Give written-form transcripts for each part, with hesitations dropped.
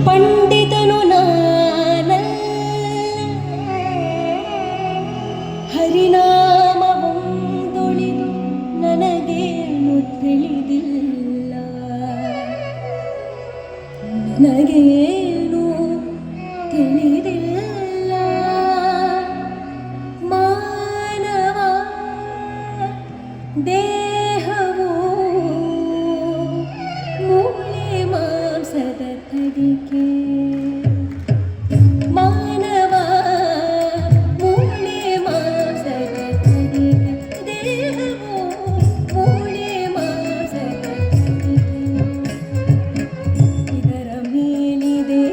ಪಂಡಿತನು ನಾನಲ್ಲ, ಹರಿನಾಮವೊಂದೊಳಿದು ನನಗೇನು ತಿಳಿದಿಲ್ಲ, ನನಗೇನು ತಿಳಿದಿಲ್ಲ. ಮಾನವ ದೇಹವು ಮೂಳೆ ಮಾಂಸದ ತಡಿಕೆ, ಮಾನವ ಮೂಳೆ ಮಾಂಸದ ತಡಿಕೆ, ದೇಹವು ಮೂಳೆ ಮಾಂಸದ ತಡಿಕೆ. ಇದರ ಮೇಲಿದೆ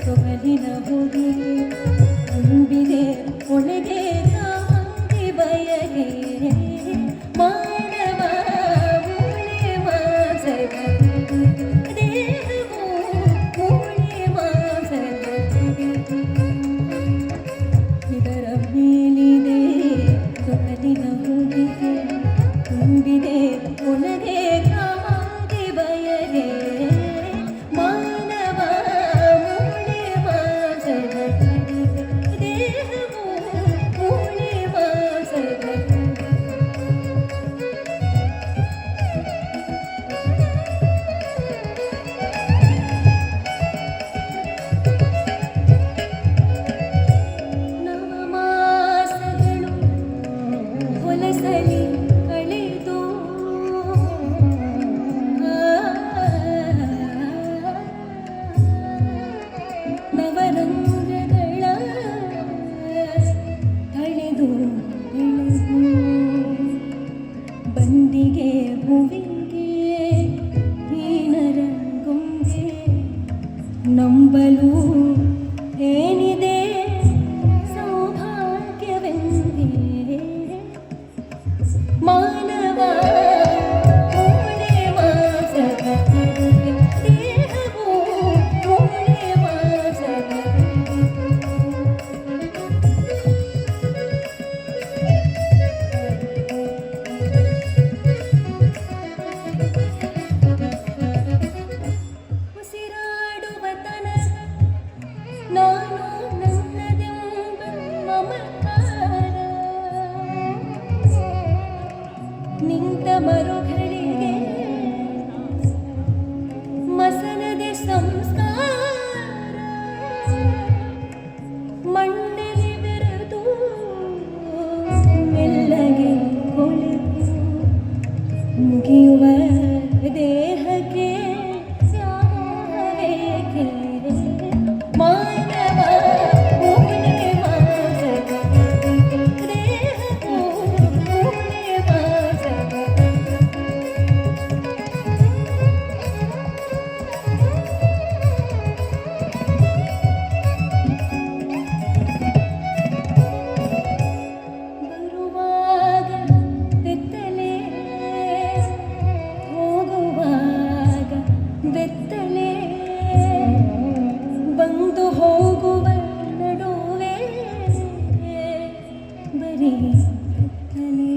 ತೊಗಲಿನ ಹೊದಿಕೆ, ತುಂಬಿದೆ ಒಳಗೆ ಕಾದಿ ಬಯಕೆ. ಮಾನವ ಮೂಳೆ ಮಾಂಸದ ತಡಿಕೆ, ದೇಹವು ಮೂಳೆ ಮಾಂಸದ ತಡಿಕೆ. ಇದರ ಮೇಲಿದೆ ತೊಗಲಿನ ಹೊದಿಕೆ, ತುಂಬಿದೆ ಒಳಗೆ ಕಾದಿ ಬಯಕೆ. ಮಾನವ ಮೂಳೆ ಮಾಂಸದ ತಡಿಕೆ, ದೇಹವು ಮೂಳೆ ಮಾಂಸದ ತಡಿಕೆ. ನವಮಾಸಗಳು ಹೊಲಸಲಿ ಕಳೆದು, ನವರಂಗಗಳ ತಳೆದು ಬೆಳೆದು, ಬಂದಿಗೆ ಹೂವಿಗೆ ಹೀನರಂಗುಂಗೆ ನಂಬಲು ಏನಿದೆ ಸೌಭಾಗ್ಯವೆಂದೇ. ಮಾನವ ಮೂಳೆ ಮಾಂಸದ ತಡಿಕೆ, ದೇಹವು ಮೂಳೆ ಮಾಂಸದ ಉಸಿರಾಡುವ ತನಕ ನಾನು ನನ್ನದೆಂಬ ಮಮಕಾರ, ನಿಂತ ಮರುಗಳಿಗೆ ಮಸನದೆ ಸಂಸ್ಕಾರ. ಮಣ್ಣಲ್ಲಿ ಬೆರೆದು ಮೆಲ್ಲಗೆ ಕೊಳೆತು ಮುಗಿಯುವ ದೇಹಕ್ಕೆ ಯಾವೇಕೆ. ಮಾನವ ಮೂಳೆ ಮಾಂಸದ ತಡಿಕೆ, ದೇಹವು ಮೂಳೆ ಮಾಂಸದ ತಡಿಕೆ. ಬರುವಾಗ ಬೆತ್ತಲೆ, ಹೋಗುವಾಗ ಬೆತ್ತಲೆ, ಬಂದು ಹೋಗುವ ನಡುವೆ ಬರೀ ಬೆತ್ತಲೆ.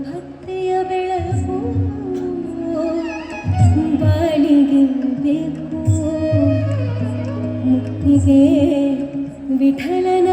ಭಕ್ತಿಯ ಬೆಳಕು ಬಾಳಿಗೆ ಬೇಕು, ಮುಕ್ತಿಗೆ ವಿಠಲನ